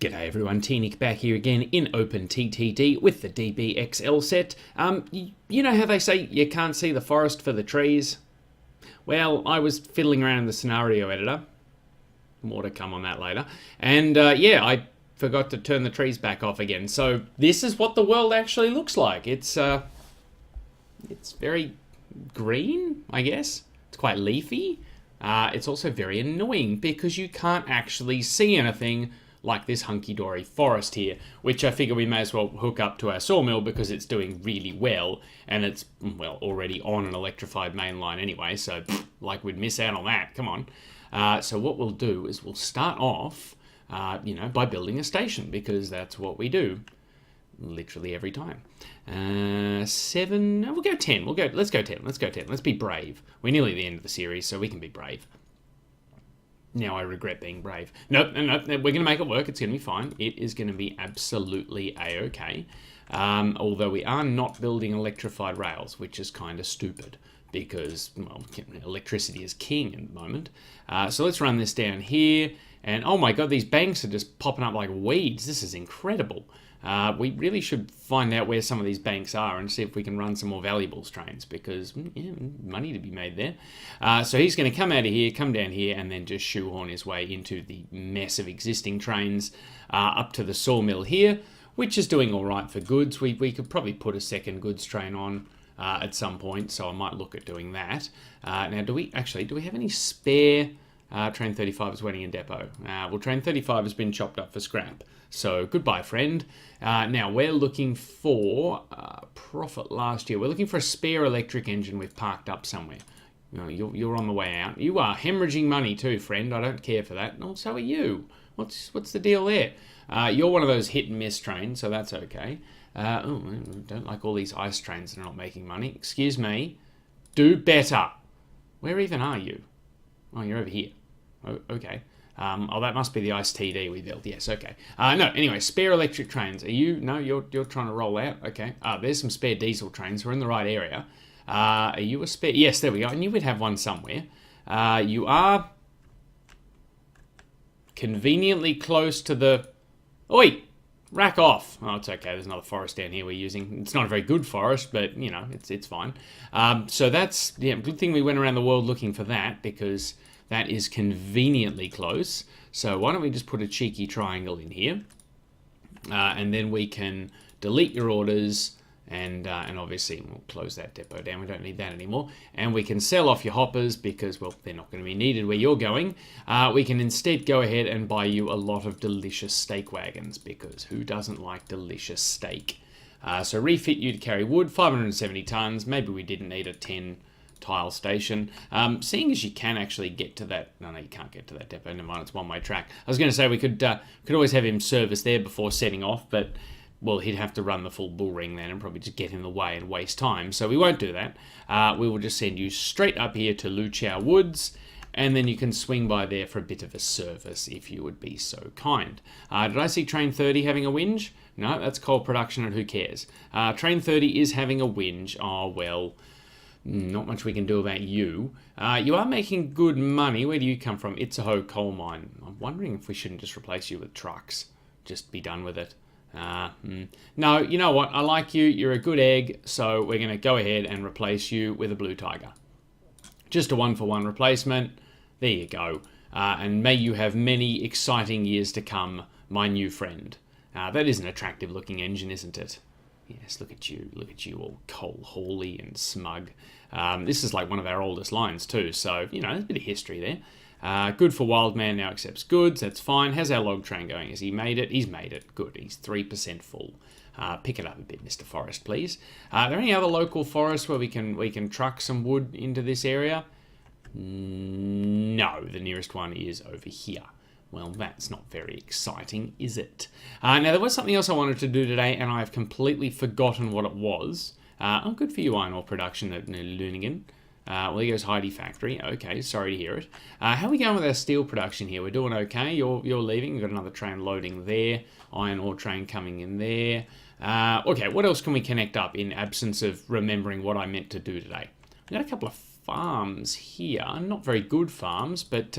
G'day everyone, T-Nick back here again in OpenTTD with the DBXL set. You know how they say you can't see the forest for the trees? Well, I was fiddling around in the scenario editor. More to come on that later. And yeah, I forgot to turn the trees back off again. So this is what the world actually looks like. It's very green, I guess. It's quite leafy. It's also very annoying because you can't actually see anything like this hunky-dory forest here, which I figure we may as well hook up to our sawmill because it's doing really well, and it's, well, already on an electrified main line anyway, so like we'd miss out on that, come on. So what we'll do is we'll start off, by building a station, because that's what we do literally every time. 7, we'll go 10, let's go 10, let's be brave. We're nearly at the end of the series, so we can be brave. Now I regret being brave. Nope, we're going to make it work. It's going to be fine. It is going to be absolutely a-okay. Although we are not building electrified rails, which is kind of stupid because, well, electricity is king at the moment. So let's run this down here. And oh my god, these banks are just popping up like weeds. This is incredible. We really should find out where some of these banks are and see if we can run some more valuables trains because money to be made there. So he's going to come out of here, come down here, and then just shoehorn his way into the mess of existing trains up to the sawmill here, which is doing all right for goods. We could probably put a second goods train on at some point, so I might look at doing that. Now, do we have any spare? Train 35 is waiting in depot. Well, train 35 has been chopped up for scrap. So, goodbye, friend. Now, we're looking for profit last year. We're looking for a spare electric engine we've parked up somewhere. You're on the way out. You are hemorrhaging money too, friend. I don't care for that. No, so are you. What's the deal there? You're one of those hit and miss trains, so that's okay. I don't like all these ice trains that are not making money. Excuse me. Do better. Where even are you? Oh, you're over here. Oh, okay. That must be the ICE TD we built. Yes, okay. No, anyway, spare electric trains. Are you? No, you're trying to roll out. Okay. There's some spare diesel trains. We're in the right area. Are you a spare? Yes, there we go. I knew we'd have one somewhere. You are conveniently close to the... Oi! Rack off. Oh, it's okay. There's another forest down here we're using. It's not a very good forest, but, it's fine. So that's... Yeah, good thing we went around the world looking for that, because... that is conveniently close. So why don't we just put a cheeky triangle in here. And then we can delete your orders. And obviously we'll close that depot down. We don't need that anymore. And we can sell off your hoppers because, well, they're not going to be needed where you're going. We can instead go ahead and buy you a lot of delicious steak wagons because who doesn't like delicious steak? So refit you to carry wood, 570 tons. Maybe we didn't need a 10 tile station. Seeing as you can actually get to that... No, you can't get to that depot. Never mind, it's one-way track. I was going to say we could always have him service there before setting off, but, well, he'd have to run the full bull ring then and probably just get in the way and waste time. So we won't do that. We will just send you straight up here to Luchow Woods, and then you can swing by there for a bit of a service if you would be so kind. Did I see Train 30 having a whinge? No, that's coal production and who cares? Train 30 is having a whinge. Oh, well... not much we can do about you. You are making good money. Where do you come from? Itzehoe coal mine. I'm wondering if we shouldn't just replace you with trucks. Just be done with it. No, you know what? I like you. You're a good egg. So we're going to go ahead and replace you with a blue tiger. Just a one-for-one replacement. There you go. And may you have many exciting years to come, my new friend. That is an attractive looking engine, isn't it? Yes, look at you all coal-hauly and smug. This is like one of our oldest lines too, so, there's a bit of history there. Good for Wildman now accepts goods, that's fine. How's our log train going? Has he made it? He's made it, good. He's 3% full. Pick it up a bit, Mr. Forest, please. Are there any other local forests where we can truck some wood into this area? No, the nearest one is over here. Well, that's not very exciting, is it? Now, there was something else I wanted to do today, and I've completely forgotten what it was. Good for you, iron ore production at Luningen. Well, there goes Heidi Factory. Okay, sorry to hear it. How are we going with our steel production here? We're doing okay. You're leaving. We've got another train loading there. Iron ore train coming in there. Okay, what else can we connect up in absence of remembering what I meant to do today? We've got a couple of farms here. Not very good farms, but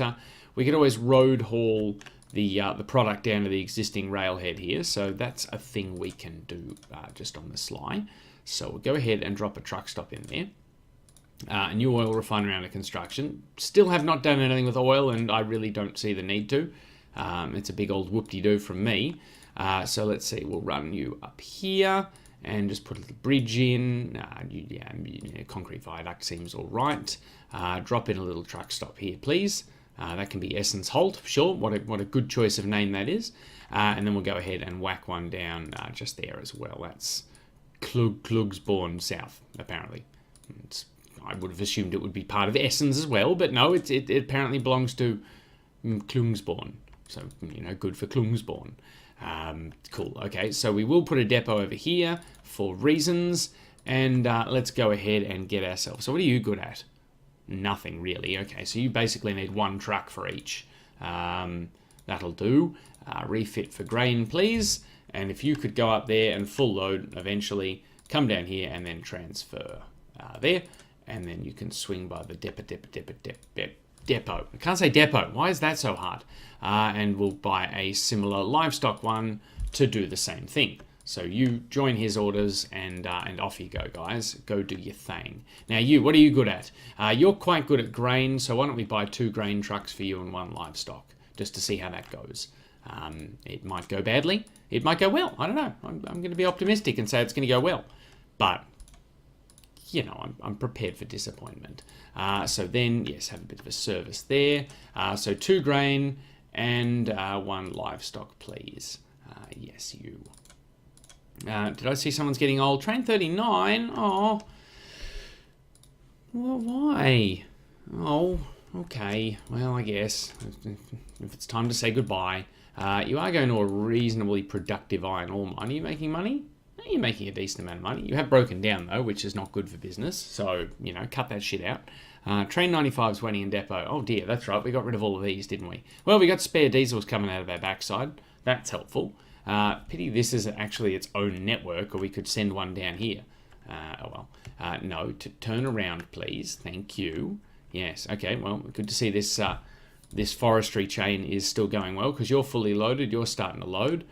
we could always road haul the product down to the existing railhead here. So that's a thing we can do just on the sly. So we'll go ahead and drop a truck stop in there. A new oil refinery under construction. Still have not done anything with oil, and I really don't see the need to. It's a big old whoop-de-doo from me. So let's see, we'll run you up here and just put a little bridge in. Concrete viaduct seems all right. Drop in a little truck stop here, please. That can be Essence Holt, sure. What a good choice of name that is. And then we'll go ahead and whack one down just there as well. That's Klugsborn South, apparently. I would have assumed it would be part of Essens as well, but no, it apparently belongs to Klungsborn. So, good for Klungsborn. Cool. Okay, so we will put a depot over here for reasons, and let's go ahead and get ourselves. So what are you good at? Nothing really. Okay, so you basically need one truck for each. That'll do. Refit for grain, please. And if you could go up there and full load eventually, come down here and then transfer there. And then you can swing by the depot. I can't say depot. Why is that so hard? And we'll buy a similar livestock one to do the same thing. So you join his orders and off you go, guys. Go do your thing. Now what are you good at? You're quite good at grain, so why don't we buy 2 grain trucks for you and 1 livestock, just to see how that goes. It might go badly. It might go well. I don't know. I'm going to be optimistic and say it's going to go well. But I'm prepared for disappointment. So then, yes, have a bit of a service there. So 2 grain and 1 livestock, please. Yes, you. Did I see someone's getting old? Train 39? Oh. Well, why? Oh, okay. Well, I guess. If it's time to say goodbye. You are going to a reasonably productive iron ore mine. Are you making money? You're making a decent amount of money. You have broken down, though, which is not good for business. So, cut that shit out. Train 95's waiting in depot. Oh, dear, that's right. We got rid of all of these, didn't we? Well, we got spare diesels coming out of our backside. That's helpful. Pity this is actually its own network, or we could send one down here. No, turn around, please. Thank you. Yes, okay, well, good to see this this forestry chain is still going well, because you're fully loaded. You're starting to load.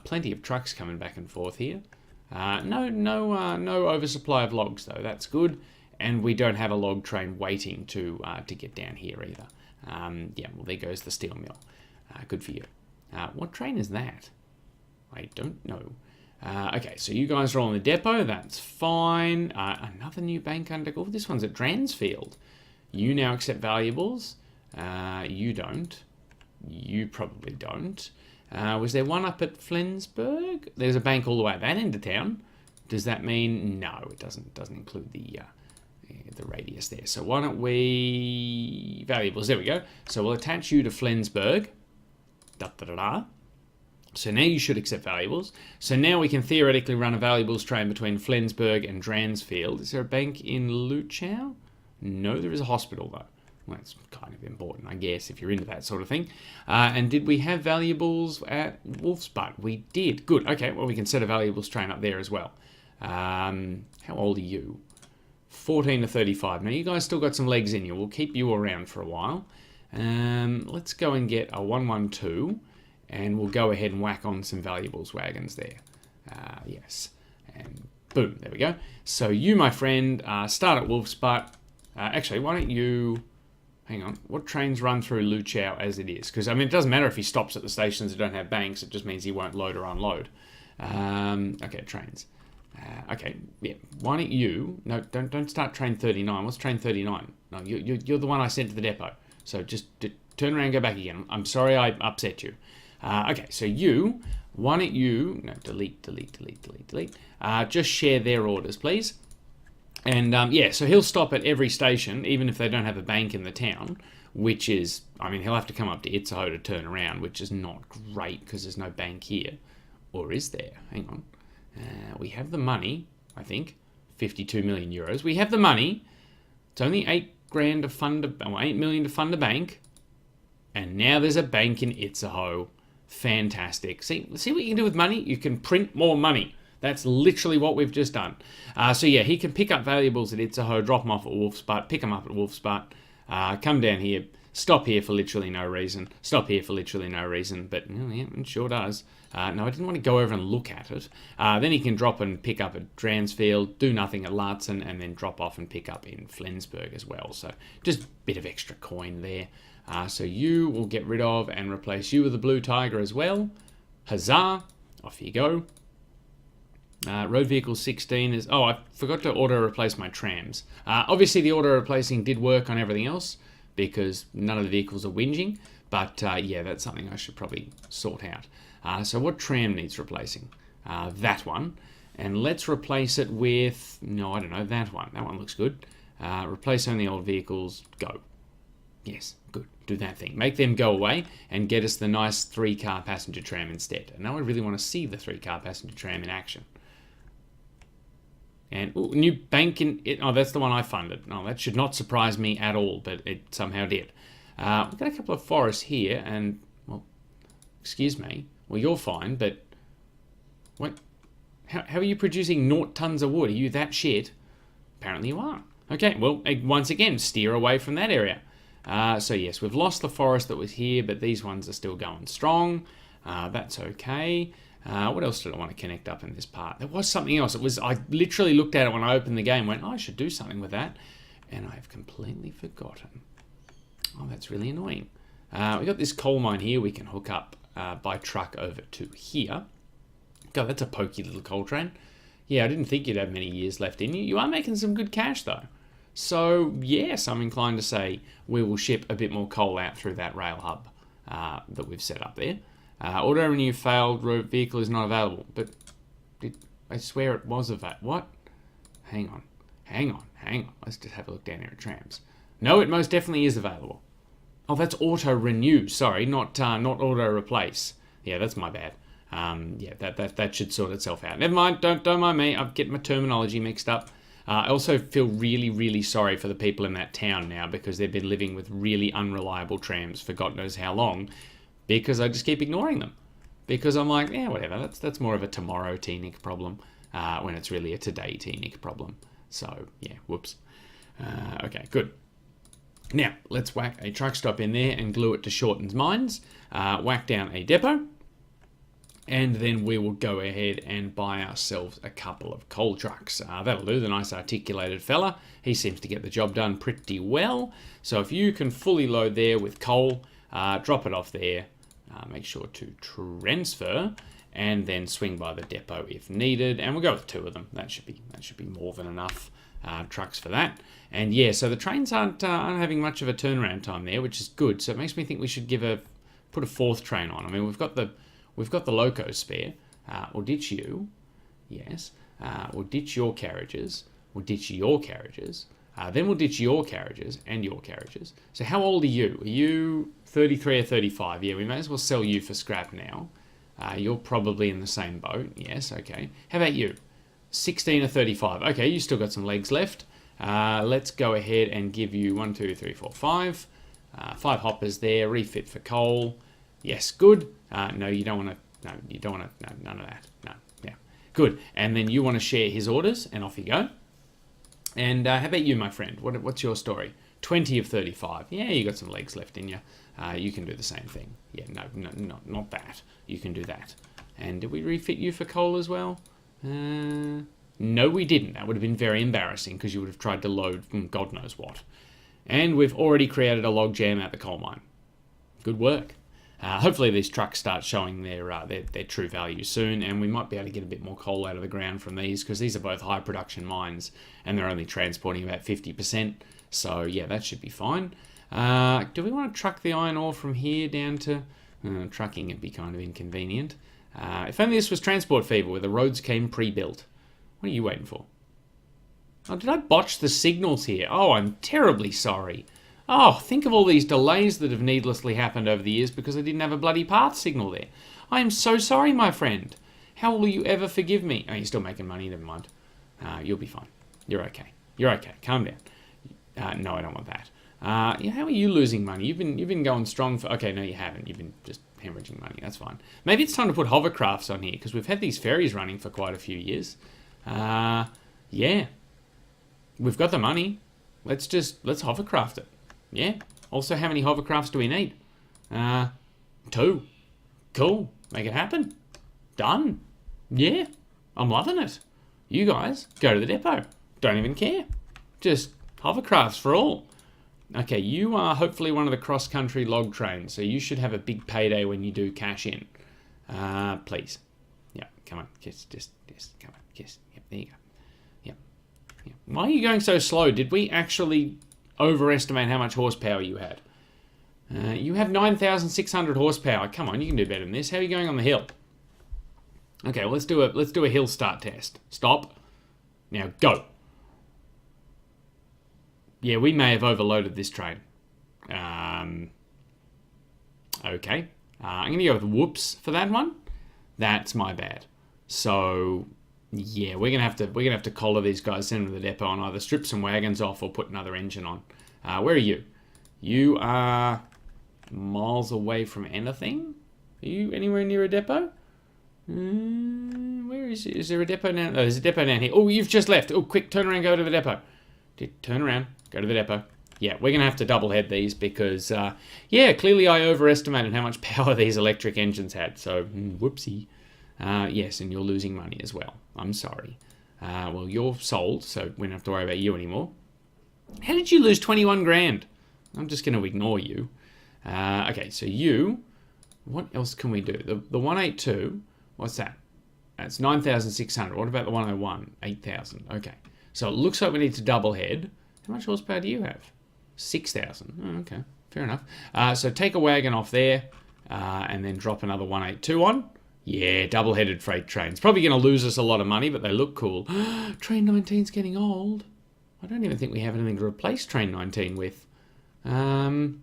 Plenty of trucks coming back and forth here. No oversupply of logs though. That's good, and we don't have a log train waiting to get down here either. Well, there goes the steel mill. Good for you. What train is that? I don't know. Okay, so you guys are all in the depot. That's fine. Another new bank under. Oh, this one's at Dransfield. You now accept valuables. You don't. You probably don't. Was there one up at Flensburg? There's a bank all the way at that end of town. Does that mean no? It doesn't include the radius there. So why don't we valuables? There we go. So we'll attach you to Flensburg. So now you should accept valuables. So now we can theoretically run a valuables train between Flensburg and Dransfield. Is there a bank in Luchow? No, there is a hospital though. Well, that's kind of important, I guess, if you're into that sort of thing. And did we have valuables at Wolfsbutt? We did. Good. Okay, well, we can set a valuables train up there as well. How old are you? 14 to 35. Now, you guys still got some legs in you. We'll keep you around for a while. Let's go and get a 112, and we'll go ahead and whack on some valuables wagons there. Yes. And boom, there we go. So you, my friend, start at Wolfsbutt. Actually, why don't you... Hang on, what trains run through Luchow as it is? Because, I mean, it doesn't matter if he stops at the stations that don't have banks. It just means he won't load or unload. Okay, trains. Okay, yeah. Why don't you... No, don't start train 39. What's train 39? No, you're the one I sent to the depot. So just turn around and go back again. I'm sorry I upset you. Okay, so you... Why don't you... No, delete. Just share their orders, please. And, so he'll stop at every station, even if they don't have a bank in the town, which is, I mean, he'll have to come up to Itzehoe to turn around, which is not great because there's no bank here. Or is there? Hang on. We have the money, I think, 52 million euros. We have the money. It's only 8 million to fund a bank. And now there's a bank in Itzehoe. Fantastic. See what you can do with money? You can print more money. That's literally what we've just done. So yeah, he can pick up valuables at Itzehoe, drop them off at Wolfsbutt, pick them up at Wolfsbutt, come down here, Stop here for literally no reason. Stop here for literally no reason. But yeah, it sure does. No, I didn't want to go over and look at it. Then he can drop and pick up at Dransfield, do nothing at Lartzen, and then drop off and pick up in Flensburg as well. So just a bit of extra coin there. So you will get rid of and replace you with a Blue Tiger as well. Huzzah! Off you go. Road vehicle 16 is... Oh, I forgot to auto-replace my trams. Obviously, the auto-replacing did work on everything else because none of the vehicles are whinging. But, yeah, that's something I should probably sort out. So what tram needs replacing? That one. And let's replace it with... No, I don't know, that one. That one looks good. Replace only old vehicles. Go. Yes, good. Do that thing. Make them go away and get us the nice 3-car passenger tram instead. And now I really want to see the 3-car passenger tram in action. And ooh, new bank in it. Oh, that's the one I funded. No, that should not surprise me at all, but it somehow did. We've got a couple of forests here, and well, excuse me. Well, you're fine, but what? How are you producing 0 tons of wood? Are you that shit? Apparently you are. Okay, well, once again, steer away from that area. So yes, we've lost the forest that was here, but these ones are still going strong. That's okay. What else did I want to connect up in this part? There was something else. I literally looked at it when I opened the game and went, oh, I should do something with that. And I've completely forgotten. Oh, that's really annoying. We've got this coal mine here we can hook up by truck over to here. God, that's a pokey little coal train. Yeah, I didn't think you'd have many years left in you. You are making some good cash, though. So, yes, I'm inclined to say we will ship a bit more coal out through that rail hub that we've set up there. Auto renew failed, road vehicle is not available. But I swear it was available. What? Hang on. Let's just have a look down here at trams. No, it most definitely is available. Oh, that's auto renew. Sorry, not auto replace. Yeah, that's my bad. Yeah, that should sort itself out. Never mind. Don't mind me. I'm getting my terminology mixed up. I also feel really, really sorry for the people in that town now because they've been living with really unreliable trams for God knows how long. Because I just keep ignoring them. Because I'm like, yeah, whatever. That's more of a tomorrow TNIC problem when it's really a today TNIC problem. So, yeah, whoops. Okay, good. Now, let's whack a truck stop in there and glue it to Shorten's Mines. Whack down a depot. And then we will go ahead and buy ourselves a couple of coal trucks. That'll do, the nice articulated fella. He seems to get the job done pretty well. So if you can fully load there with coal, drop it off there. Make sure to transfer and then swing by the depot if needed. And we'll go with 2 of them. That should be more than enough trucks for that. And yeah, so the trains aren't having much of a turnaround time there, which is good. So it makes me think we should put a 4th train on. I mean, we've got the locos spare. We'll ditch you. Yes. We'll ditch your carriages. We'll ditch your carriages. Then we'll ditch your carriages and your carriages. So how old are you? Are you 33 or 35? Yeah, we may as well sell you for scrap now. You're probably in the same boat. Yes, okay. How about you? 16 or 35. Okay, you still got some legs left. Let's go ahead and give you 1, 2, 3, 4, 5. 5 hoppers there. Refit for coal. Yes, good. No, you don't want to. No, you don't want to. No, none of that. No, yeah, good. And then you want to share his orders, and off you go. And how about you, my friend? What's your story? 20 of 35. Yeah, you got some legs left in you. You can do the same thing. Yeah, no, not that. You can do that. And did we refit you for coal as well? No, we didn't. That would have been very embarrassing because you would have tried to load God knows what. And we've already created a log jam at the coal mine. Good work. Hopefully these trucks start showing their true value soon, and we might be able to get a bit more coal out of the ground from these because these are both high production mines and they're only transporting about 50%. So yeah, that should be fine. Do we want to truck the iron ore from here down to... trucking would be kind of inconvenient. If only this was Transport Fever where the roads came pre-built. What are you waiting for? Oh, did I botch the signals here? Oh, I'm terribly sorry. Oh, think of all these delays that have needlessly happened over the years because I didn't have a bloody path signal there. I am so sorry, my friend. How will you ever forgive me? Oh, you're still making money, never mind. You'll be fine. You're okay. You're okay. Calm down. No, I don't want that. Yeah, how are you losing money? You've been going strong for... Okay, no, you haven't. You've been just hemorrhaging money. That's fine. Maybe it's time to put hovercrafts on here because we've had these ferries running for quite a few years. Yeah. We've got the money. Let's hovercraft it. Yeah, Also, how many hovercrafts do we need? 2. Cool. Make it happen. Done. Yeah. I'm loving it. You guys, go to the depot. Don't even care. Just hovercrafts for all. Okay, you are hopefully one of the cross-country log trains, so you should have a big payday when you do cash in. Please. Yeah, come on. Just, come on. Yes, yep, there you go. Yep. Yep. Why are you going so slow? Did we actually overestimate how much horsepower you had? You have 9,600 horsepower. Come on, you can do better than this. How are you going on the hill? Okay, well, let's do a hill start test. Stop. Now go. Yeah, we may have overloaded this train. Okay. I'm gonna go with whoops for that one. That's my bad. So yeah, we're gonna have to collar these guys, send them to the depot, and either strip some wagons off or put another engine on. Where are you? You are miles away from anything. Are you anywhere near a depot? Where is there a depot down? Oh, there's a depot down here. Oh, you've just left. Oh, quick, turn around, go to the depot. Turn around, go to the depot. Yeah, we're going to have to double head these because, yeah, clearly I overestimated how much power these electric engines had. So, whoopsie. Yes, and you're losing money as well. I'm sorry. Well, you're sold, so we don't have to worry about you anymore. How did you lose 21 grand? I'm just going to ignore you. Okay, so you, what else can we do? The 182, what's that? That's 9,600. What about the 101? 8,000. Okay. So it looks like we need to double head. How much horsepower do you have? 6,000. Oh, okay. Fair enough. So take a wagon off there and then drop another 182 on. Yeah, double-headed freight trains. Probably going to lose us a lot of money, but they look cool. Train 19's getting old. I don't even think we have anything to replace Train 19 with. No,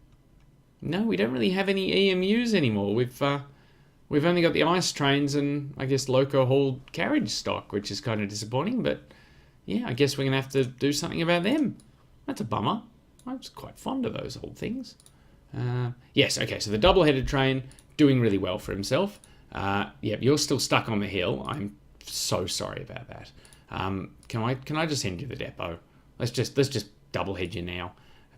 we don't really have any EMUs anymore. We've only got the ice trains and, I guess, loco-hauled carriage stock, which is kind of disappointing, but yeah, I guess we're going to have to do something about them. That's a bummer. I was quite fond of those old things. Yes, okay, so the double-headed train doing really well for himself. Yeah, you're still stuck on the hill. I'm so sorry about that. Can I just send you to the depot? Let's just double-head you now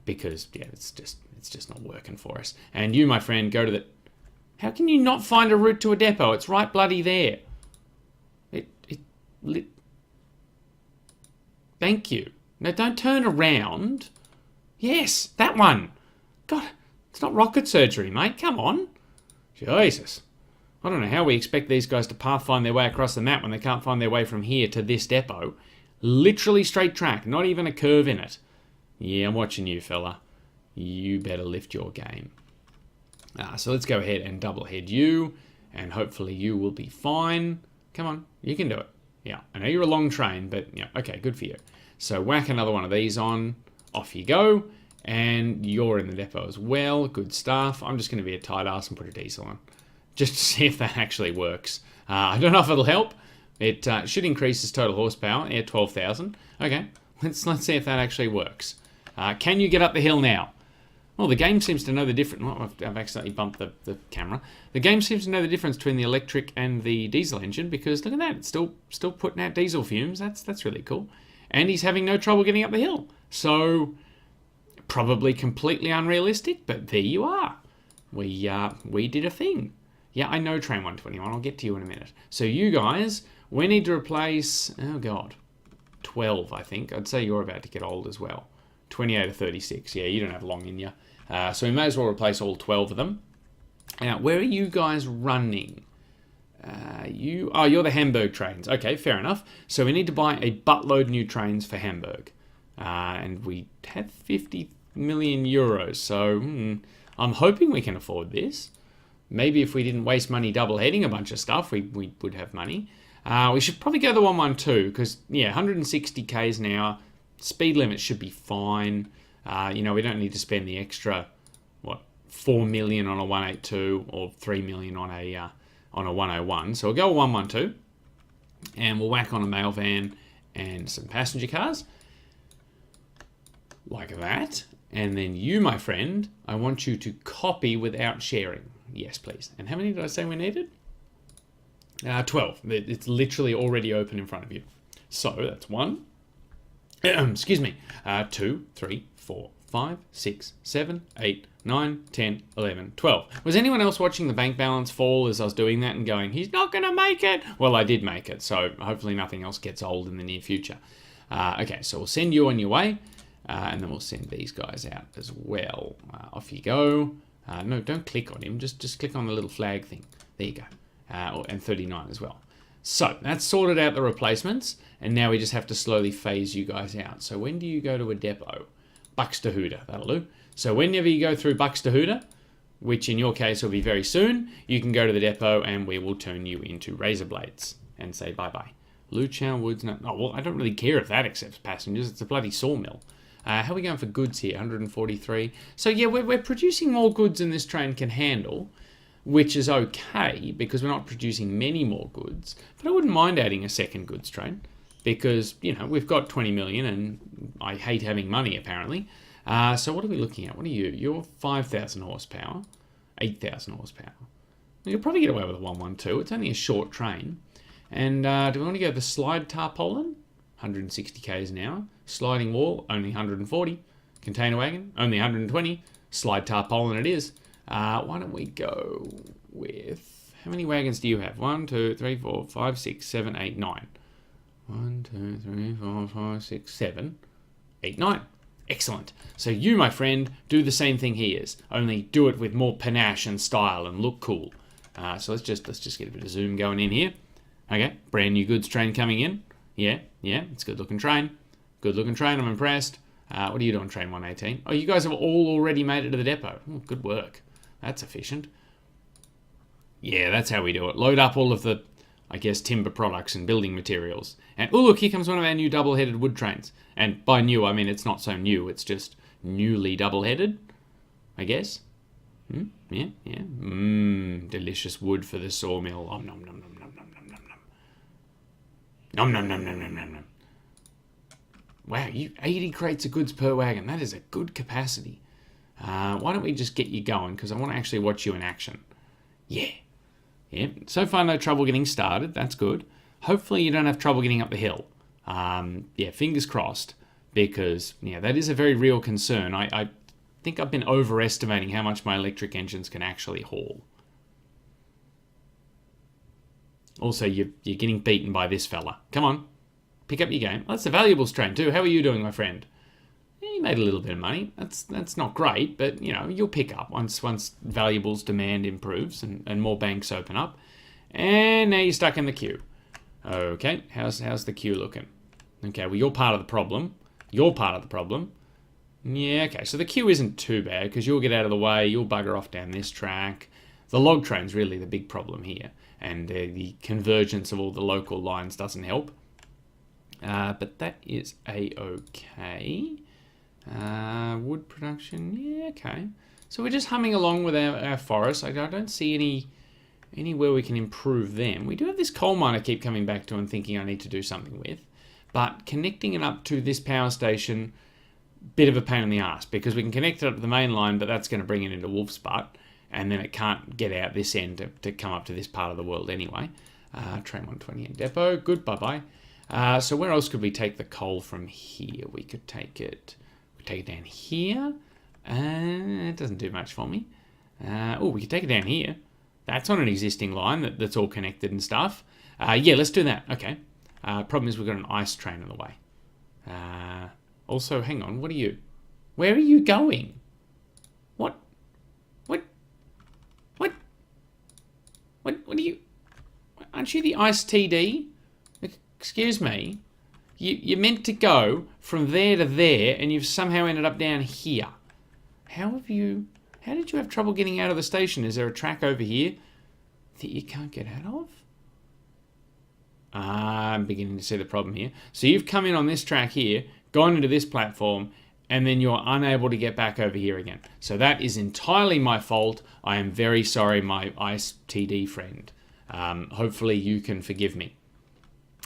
because, yeah, it's just not working for us. And you, my friend, go to the... How can you not find a route to a depot? It's right bloody there. Thank you. Now, don't turn around. Yes, that one. God, it's not rocket surgery, mate. Come on. Jesus. I don't know how we expect these guys to pathfind their way across the map when they can't find their way from here to this depot. Literally straight track, not even a curve in it. Yeah, I'm watching you, fella. You better lift your game. So let's go ahead and double head you, and hopefully you will be fine. Come on, you can do it. Yeah, I know you're a long train, but yeah, okay, good for you. So whack another one of these on, off you go, and you're in the depot as well. Good stuff. I'm just going to be a tight ass and put a diesel on, just to see if that actually works. I don't know if it'll help. It should increase his total horsepower. Yeah, 12,000. Okay, let's see if that actually works. Can you get up the hill now? Well, the game seems to know the difference. Oh, I've accidentally bumped the camera. The game seems to know the difference between the electric and the diesel engine because look at that, it's still putting out diesel fumes. That's really cool. And he's having no trouble getting up the hill. So probably completely unrealistic, but there you are. We did a thing. Yeah, I know Train 121. I'll get to you in a minute. So you guys, we need to replace, oh God, 12, I think. I'd say you're about to get old as well. 28 or 36. Yeah, you don't have long in you. So we may as well replace all 12 of them. Now, where are you guys running? You're the Hamburg trains. Okay, fair enough. So we need to buy a buttload new trains for Hamburg. And we have 50 million euros. So I'm hoping we can afford this. Maybe if we didn't waste money double-heading a bunch of stuff, we would have money. We should probably go the 112 because, yeah, 160 k's an hour. Speed limit should be fine. We don't need to spend the extra, 4 million on a 182 or 3 million on a 101. So we'll go a 112 and we'll whack on a mail van and some passenger cars. Like that. And then you, my friend, I want you to copy without sharing. Yes, please. And how many did I say we needed? 12. It's literally already open in front of you. So that's 1. Excuse me. 2, 3, 4, 5, 6, 7, 8, 9, 10, 11, 12. Was anyone else watching the bank balance fall as I was doing that and going, he's not going to make it? Well, I did make it, so hopefully nothing else gets old in the near future. Okay, so we'll send you on your way, and then we'll send these guys out as well. Off you go. No, don't click on him. Just click on the little flag thing. There you go. And 39 as well. So that's sorted out the replacements, and now we just have to slowly phase you guys out. So when do you go to a depot? Buxtehude, that'll do. So whenever you go through Buxtehude, which in your case will be very soon, you can go to the depot and we will turn you into razor blades and say bye-bye. Luchow Woods, no, oh, well, I don't really care if that accepts passengers. It's a bloody sawmill. How are we going for goods here? 143. So yeah, we're producing more goods than this train can handle, which is okay because we're not producing many more goods. But I wouldn't mind adding a second goods train because, you know, we've got 20 million and I hate having money apparently. So what are we looking at? What are you? You're 5,000 horsepower, 8,000 horsepower. You'll probably get away with a 112. It's only a short train. And do we want to go the slide tarpaulin? 160 k's an hour. Sliding wall, only 140. Container wagon, only 120. Slide tarpaulin it is. Why don't we go with... How many wagons do you have? 1, 2, 3, 4, 5, 6, 7, 8, 9. 1, 2, 3, 4, 5, 6, 7, 8, 9. Excellent. So you, my friend, do the same thing he is. Only do it with more panache and style and look cool. So let's just get a bit of zoom going in here. Okay, brand new goods train coming in. Yeah, it's a good looking train. Good looking train, I'm impressed. What are you doing, train 118? Oh, you guys have all already made it to the depot. Oh, good work. That's efficient. Yeah, that's how we do it. Load up all of the, I guess, timber products and building materials. And, oh, look, here comes one of our new double-headed wood trains. And by new, I mean it's not so new. It's just newly double-headed, I guess. Yeah. Delicious wood for the sawmill. Nom, nom, nom, nom, nom, nom, nom, nom, nom. Nom, nom, nom, nom, nom, nom, nom. Wow, 80 crates of goods per wagon. That is a good capacity. Why don't we just get you going? Because I want to actually watch you in action. Yeah. So far, no trouble getting started. That's good. Hopefully, you don't have trouble getting up the hill. Yeah, fingers crossed. Because, yeah, that is a very real concern. I think I've been overestimating how much my electric engines can actually haul. Also, you're getting beaten by this fella. Come on. Pick up your game. Well, that's a valuables train too. How are you doing, my friend? Yeah, you made a little bit of money. That's not great, but you know you'll pick up once valuables demand improves and more banks open up. And now you're stuck in the queue. Okay, how's the queue looking? Okay, well you're part of the problem. You're part of the problem. Yeah, okay. So the queue isn't too bad because you'll get out of the way. You'll bugger off down this track. The log train's really the big problem here, and the convergence of all the local lines doesn't help. But that is a-okay. Wood production, yeah, okay. So we're just humming along with our forests. I don't see anywhere we can improve them. We do have this coal mine I keep coming back to and thinking I need to do something with. But connecting it up to this power station, bit of a pain in the ass because we can connect it up to the main line, but that's going to bring it into Wolf's Butt, and then it can't get out this end to come up to this part of the world anyway. Train 128 depot, good, bye-bye. So where else could we take the coal from here? We could take it down here. It doesn't do much for me. We could take it down here. That's on an existing line that's all connected and stuff. Yeah, let's do that. Okay. Problem is we've got an ice train on the way. Also, hang on. What are you? Where are you going? What are you? Aren't you the ice TD? Excuse me, you're meant to go from there to there, and you've somehow ended up down here. How did you have trouble getting out of the station? Is there a track over here that you can't get out of? I'm beginning to see the problem here. So you've come in on this track here, gone into this platform, and then you're unable to get back over here again. So that is entirely my fault. I am very sorry, my Ice TD friend. Hopefully you can forgive me.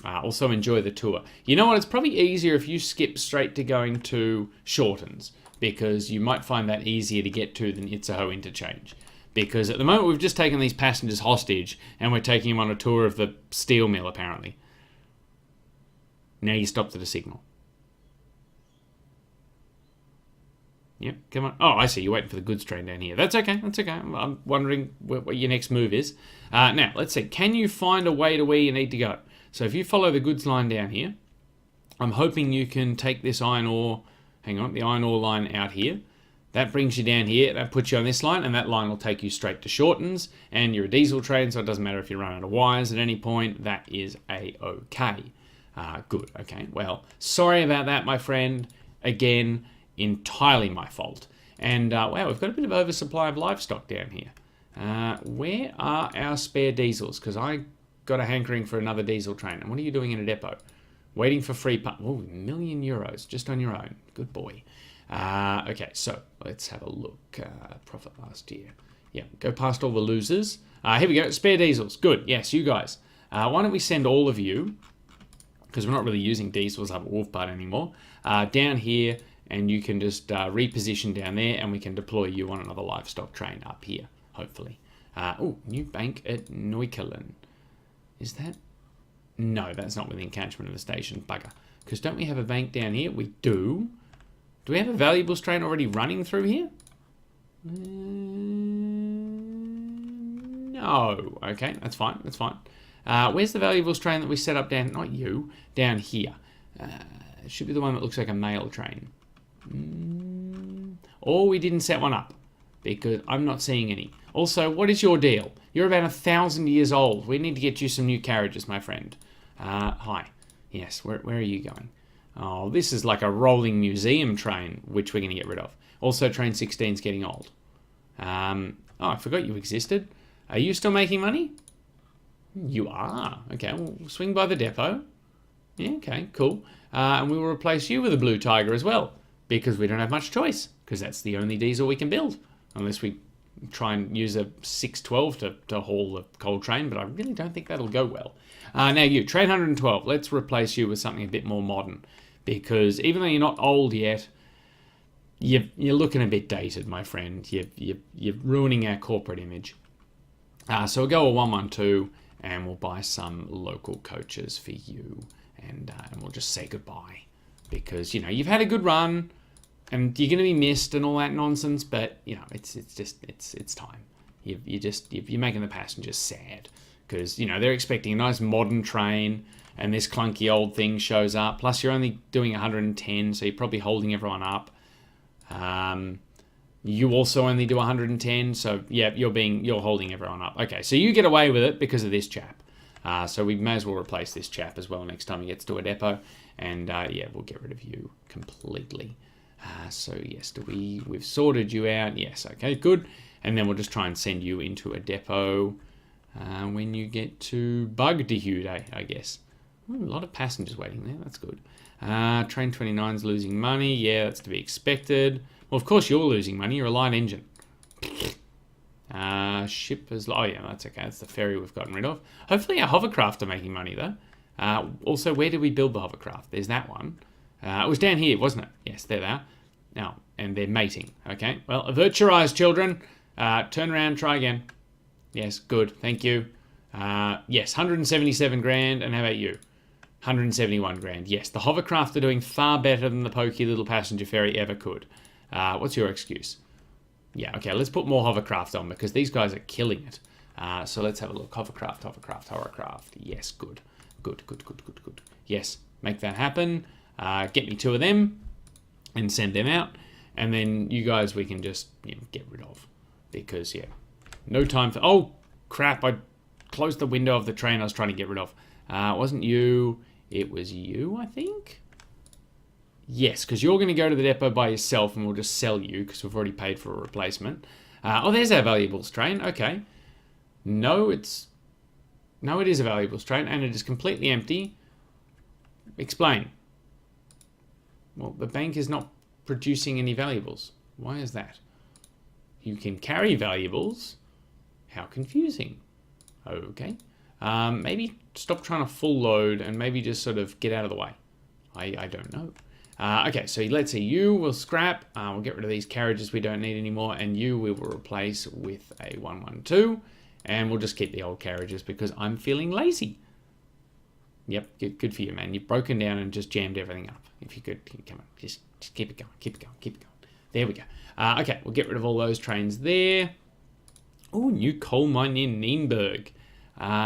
Also enjoy the tour. You know what? It's probably easier if you skip straight to going to Shortens, because you might find that easier to get to than Itzehoe Interchange. Because at the moment we've just taken these passengers hostage and we're taking them on a tour of the steel mill apparently. Now you stopped at a signal. Yep, come on. Oh, I see. You're waiting for the goods train down here. That's okay. That's okay. I'm wondering what your next move is. Now, let's see. Can you find a way to where you need to go? So if you follow the goods line down here, I'm hoping you can take this iron ore, hang on, the iron ore line out here. That brings you down here, that puts you on this line, and that line will take you straight to Shortens, and you're a diesel train, so it doesn't matter if you run out of wires at any point, that is a-okay. Good, okay, well, sorry about that, my friend. Again, entirely my fault. And, wow, we've got a bit of oversupply of livestock down here. Where are our spare diesels? Because I got a hankering for another diesel train. And what are you doing in a depot? Waiting for free Oh, €1,000,000 just on your own. Good boy. Okay, so let's have a look. Profit last year. Yeah, go past all the losers. Here we go. Spare diesels. Good. Yes, you guys. Why don't we send all of you, because we're not really using diesels up at Wolfbud anymore, down here, and you can just reposition down there, and we can deploy you on another livestock train up here, hopefully. Oh, new bank at Neukölln. Is that? No, that's not within catchment of the station. Bugger. Because don't we have a bank down here? We do. Do we have a valuables train already running through here? No. Okay, that's fine. That's fine. Where's the valuables train that we set up down? Not you. Down here. It should be the one that looks like a mail train. Or we didn't set one up, because I'm not seeing any. Also, what is your deal? You're about 1,000 years old. We need to get you some new carriages, my friend. Hi. Yes, where are you going? Oh, this is like a rolling museum train, which we're going to get rid of. Also, train 16 is getting old. Oh, I forgot you existed. Are you still making money? You are. Okay, we'll swing by the depot. Yeah, okay, cool. And we will replace you with a blue tiger as well, because we don't have much choice, because that's the only diesel we can build, unless we try and use a 612 to haul the coal train, but I really don't think that'll go well. Now you, train 112, let's replace you with something a bit more modern, because even though you're not old yet, you're looking a bit dated, my friend. You're ruining our corporate image. So we'll go a 112, and we'll buy some local coaches for you, and we'll just say goodbye, because you've had a good run, and you're going to be missed and all that nonsense. But it's time. You're making the passengers sad, because they're expecting a nice modern train, and this clunky old thing shows up. Plus, you're only doing 110, so you're probably holding everyone up. You also only do 110, so yeah, you're holding everyone up. Okay, so you get away with it because of this chap. So we may as well replace this chap as well next time he gets to a depot, and yeah, we'll get rid of you completely. So yes, we've sorted you out. Yes, okay, good. And then we'll just try and send you into a depot when you get to Bugdehude, I guess. Ooh, a lot of passengers waiting there. That's good. Train 29's losing money. Yeah, that's to be expected. Well, of course you're losing money. You're a light engine. Ship is... Oh, yeah, that's okay. That's the ferry we've gotten rid of. Hopefully our hovercraft are making money, though. Also, where did we build the hovercraft? There's that one. It was down here, wasn't it? Yes, there they are. Now, and they're mating. Okay. Well, avert your eyes, children. Turn around, try again. Yes, good. Thank you. Yes, 177 grand. And how about you? 171 grand. Yes, the hovercraft are doing far better than the pokey little passenger ferry ever could. What's your excuse? Yeah, okay, let's put more hovercraft on, because these guys are killing it. So let's have a look. Hovercraft. Yes, good. Good. Yes, make that happen. Get me 2 of them and send them out. And then you guys we can just get rid of. Because, yeah, no time for... Oh, crap, I closed the window of the train I was trying to get rid of. It wasn't you. It was you, I think? Yes, because you're going to go to the depot by yourself, and we'll just sell you, because we've already paid for a replacement. Oh, there's our valuables train. Okay. No, it is a valuables train, and it is completely empty. Explain. Well, the bank is not producing any valuables. Why is that? You can carry valuables. How confusing. Okay. Maybe stop trying to full load and maybe just sort of get out of the way. I don't know. Okay, so let's see. You will scrap. We'll get rid of these carriages we don't need anymore, and you we will replace with a 112, and we'll just keep the old carriages because I'm feeling lazy. Yep, good for you, man. You've broken down and just jammed everything up. If you could, come on, just keep it going. There we go. Okay, we'll get rid of all those trains there. Oh, new coal mine near Nienberg.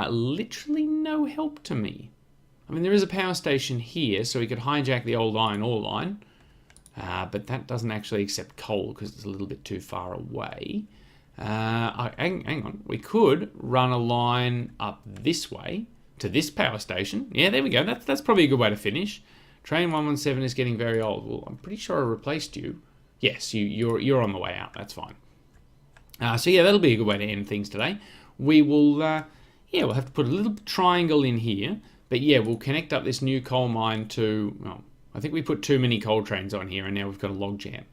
Literally no help to me. I mean, there is a power station here, so we could hijack the old iron ore line. But that doesn't actually accept coal because it's a little bit too far away. Hang on. We could run a line up this way to this power station. Yeah, there we go. That's probably a good way to finish. Train 117 is getting very old. Well, I'm pretty sure I replaced you. Yes, you're on the way out. That's fine. So yeah, that'll be a good way to end things today. We will, we'll have to put a little triangle in here. But yeah, we'll connect up this new coal mine to, well, I think we put too many coal trains on here and now we've got a log jam.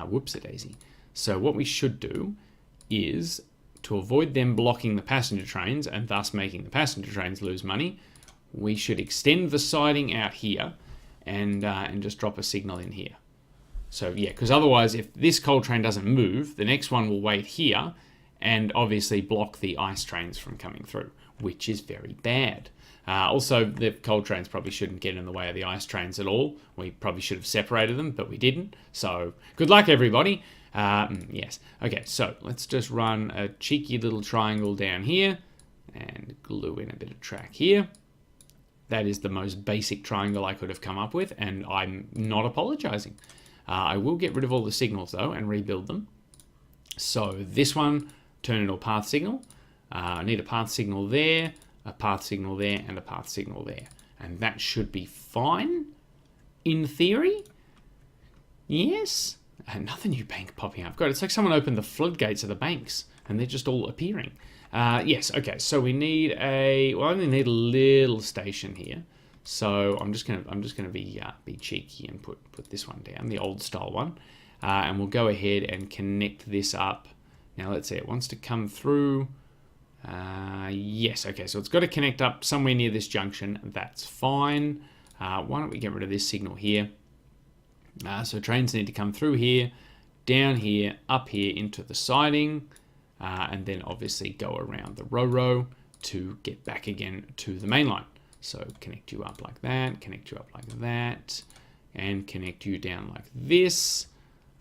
Whoops-a-daisy. So what we should do is, to avoid them blocking the passenger trains and thus making the passenger trains lose money, we should extend the siding out here and just drop a signal in here. So yeah, because otherwise if this coal train doesn't move, the next one will wait here and obviously block the ice trains from coming through, which is very bad. Also, the coal trains probably shouldn't get in the way of the ice trains at all. We probably should have separated them, but we didn't. So, good luck, everybody. Yes. Okay, so let's just run a cheeky little triangle down here and glue in a bit of track here. That is the most basic triangle I could have come up with, and I'm not apologizing. I will get rid of all the signals, though, and rebuild them. So, this one, turn into a path signal. I need a path signal there, a path signal there, and a path signal there. And that should be fine, in theory. Yes. Another new bank popping up. God, it's like someone opened the floodgates of the banks, and they're just all appearing. Yes, okay, so we need I only need a little station here. So I'm just gonna be cheeky and put this one down, the old style one. And we'll go ahead and connect this up. Now let's see, it wants to come through. Yes, okay, so it's got to connect up somewhere near this junction. That's fine. Why don't we get rid of this signal here? So trains need to come through here, down here, up here into the siding, and then obviously go around the row to get back again to the main line. So connect you up like that, connect you up like that, and connect you down like this,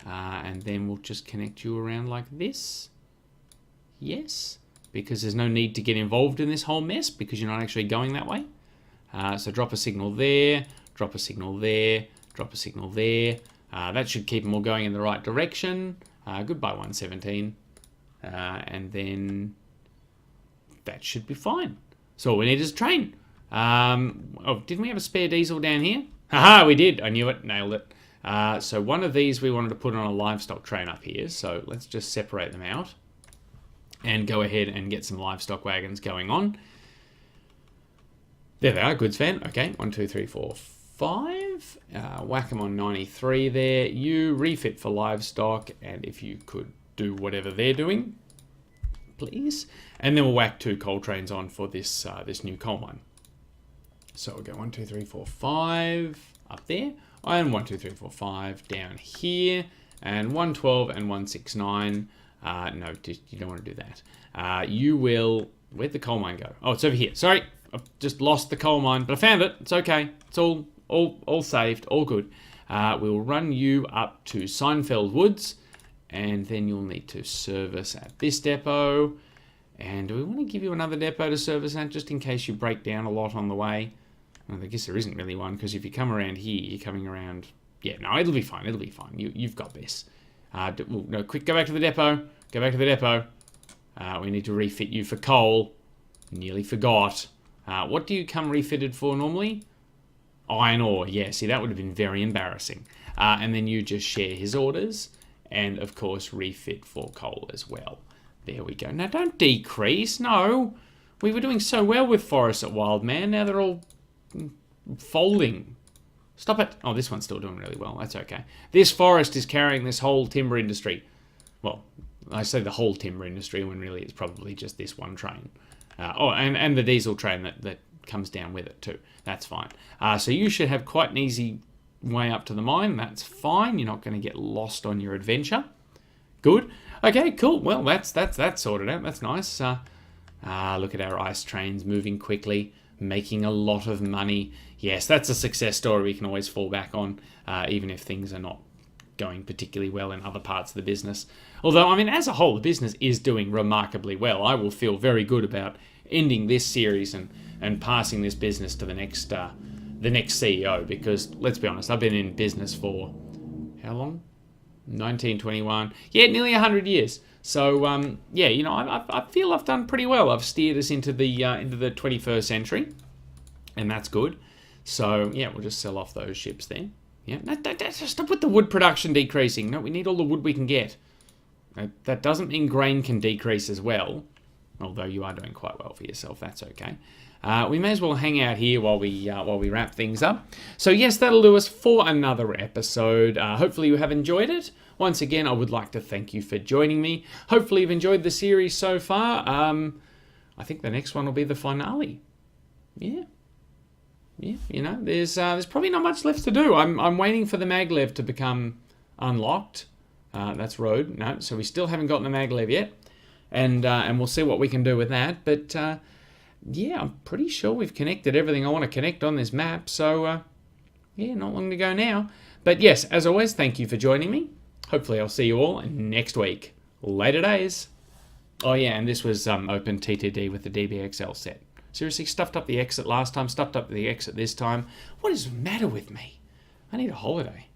and then we'll just connect you around like this. Yes. Because there's no need to get involved in this whole mess because you're not actually going that way. So drop a signal there, drop a signal there, drop a signal there. That should keep them all going in the right direction. Goodbye 117. And then that should be fine. So all we need is a train. Didn't we have a spare diesel down here? Haha, we did. I knew it. Nailed it. So one of these we wanted to put on a livestock train up here. So let's just separate them out and go ahead and get some livestock wagons going on. There they are, goods van. Okay, 1, 2, 3, 4, 5. Whack them on 93 there. You refit for livestock, and if you could do whatever they're doing, please. And then we'll whack 2 coal trains on for this this new coal mine. So we'll go 1, 2, 3, 4, 5 up there, and 1, 2, 3, 4, 5 down here, and 112 and 169. No, you don't want to do that. You will... Where'd the coal mine go? Oh, it's over here. Sorry, I've just lost the coal mine, but I found it. It's okay. It's all saved, all good. We'll run you up to Seinfeld Woods, and then you'll need to service at this depot. And do we want to give you another depot to service at, just in case you break down a lot on the way? Well, I guess there isn't really one, because if you come around here, you're coming around... Yeah, no, it'll be fine. It'll be fine. You've got this. No, quick, go back to the depot. Go back to the depot. We need to refit you for coal. Nearly forgot. What do you come refitted for normally? Iron ore. Yeah, see, that would have been very embarrassing. And then you just share his orders. And, of course, refit for coal as well. There we go. Now, don't decrease. No. We were doing so well with forests at Wildman. Now they're all folding. Stop it. Oh, this one's still doing really well. That's okay. This forest is carrying this whole timber industry. Well, I say the whole timber industry when really it's probably just this one train. And the diesel train that comes down with it too. That's fine. So you should have quite an easy way up to the mine. That's fine. You're not going to get lost on your adventure. Good. Okay, cool. Well, that's sorted out. That's nice. Look at our ice trains moving quickly, making a lot of money. Yes, that's a success story we can always fall back on, even if things are not going particularly well in other parts of the business. Although, I mean, as a whole, the business is doing remarkably well. I will feel very good about ending this series and passing this business to the next CEO, because let's be honest, I've been in business for how long? 1921. Yeah, nearly 100 years. So yeah, you know, I feel I've done pretty well. I've steered us into the 21st century, and that's good. So yeah, we'll just sell off those ships there. Yeah, stop with the wood production decreasing. No, we need all the wood we can get. That doesn't mean grain can decrease as well, although you are doing quite well for yourself. That's okay. We may as well hang out here while we wrap things up. So yes, that'll do us for another episode. Hopefully you have enjoyed it. Once again, I would like to thank you for joining me. Hopefully you've enjoyed the series so far. I think the next one will be the finale. Yeah, you know, there's probably not much left to do. I'm waiting for the maglev to become unlocked. That's road. No, so we still haven't gotten the maglev yet. And we'll see what we can do with that. But yeah, I'm pretty sure we've connected everything I want to connect on this map. So yeah, not long to go now. But yes, as always, thank you for joining me. Hopefully I'll see you all next week. Later days. Oh yeah, and this was open TTD with the DBXL set. Seriously, stuffed up the exit last time, stuffed up the exit this time. What is the matter with me? I need a holiday.